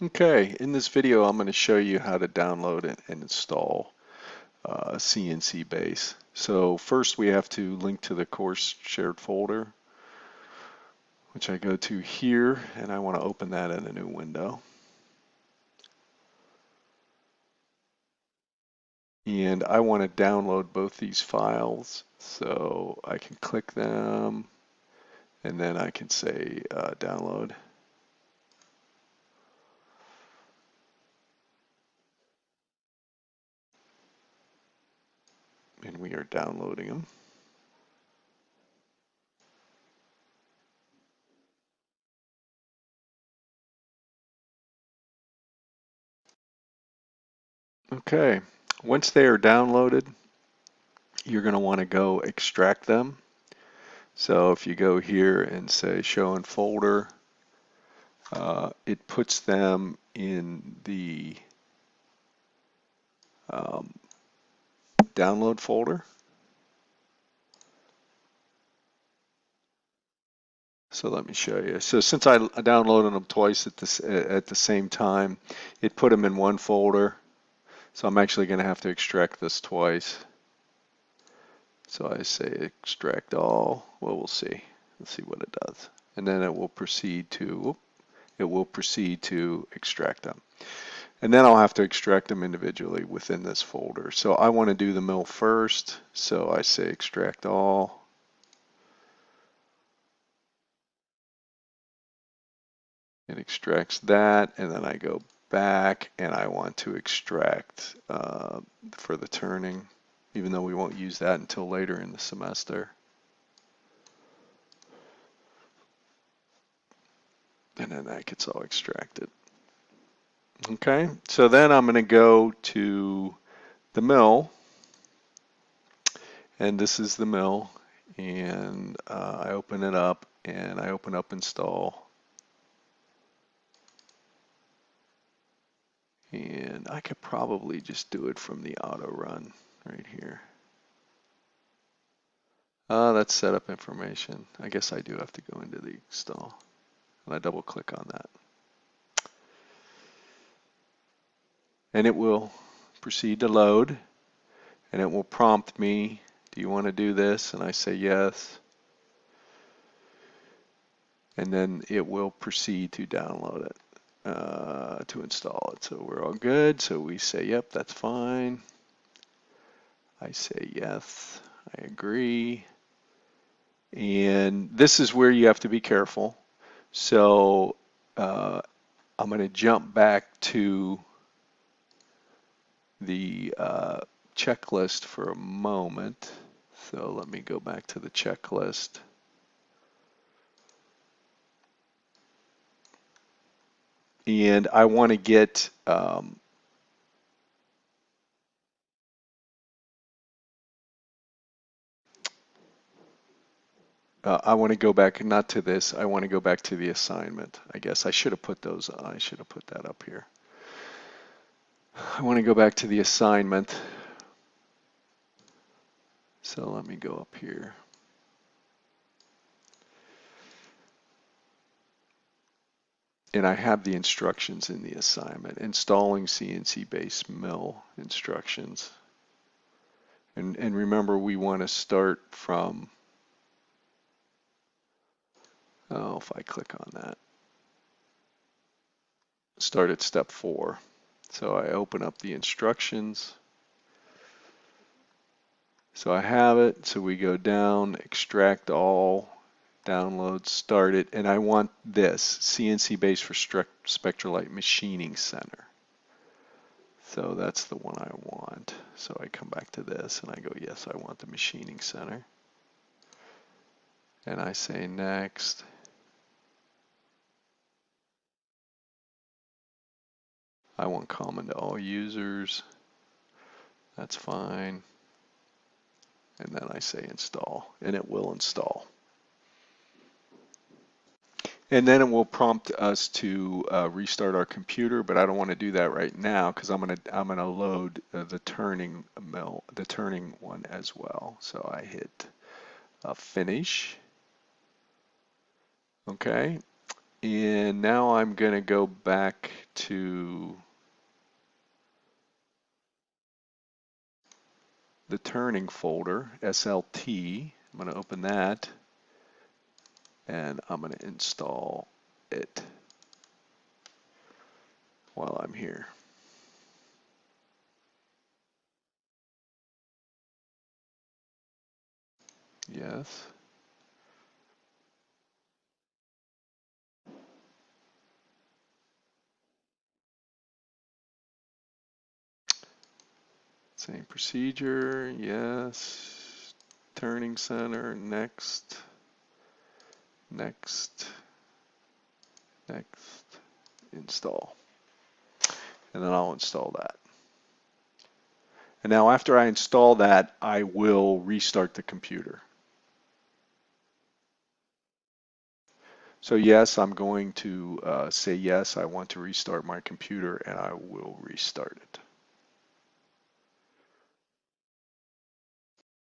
Okay, in this video I'm going to show you how to download and install CNCBase. So first we have to link to the course shared folder, which I go to here, and I want to open that in a new window. And I want to download both these files, so I can click them, and then I can say download. And we are downloading them. Okay, once they are downloaded, you're going to want to go extract them. So if you go here and say show in folder, it puts them in the um, download folder. So let me show you. So since I downloaded them twice at the same time, it put them in one folder. So I'm actually going to have to extract this twice. So I say extract all. Well, we'll see. Let's see what it does. And then it will proceed to extract them. And then I'll have to extract them individually within this folder. So I want to do the mill first. So I say extract all. It extracts that, and then I go back and I want to extract for the turning, even though we won't use that until later in the semester. And then that gets all extracted. Okay, so then I'm going to go to the mill, and this is the mill, and I open it up, and I open up install. And I could probably just do it from the auto run right here. That's setup information. I guess I do have to go into the install. And I double click on that. And it will proceed to load. And it will prompt me, do you want to do this? And I say yes. And then it will proceed to download it, to install it. So we're all good. So we say, yep, that's fine. I say yes, I agree. And this is where you have to be careful. So I'm going to jump back to the checklist for a moment. So let me go back to the checklist. And I want to get I want to go back, not to this, I want to go back to the assignment. I guess I should have put that up here. I want to go back to the assignment. So let me go up here. And I have the instructions in the assignment, installing CNCBase mill instructions. And remember, we want to start from, oh, if I click on that, start at step 4. So I open up the instructions. So I have it. So we go down, extract all, download, start it, and I want this, CNCBase for Spectralite Machining Center. So that's the one I want. So I come back to this and I go, yes, I want the Machining Center. And I say next. I want common to all users. That's fine. And then I say install, and it will install. And then it will prompt us to restart our computer, but I don't want to do that right now because I'm gonna load the turning one as well. So I hit finish. Okay, And now I'm going to go back to the turning folder, SLT. I'm going to open that and I'm going to install it while I'm here. Yes. Same procedure, yes. Turning center, next, next, next, install. And then I'll install that. And now after I install that, I will restart the computer. So yes, I'm going to say yes, I want to restart my computer and I will restart it.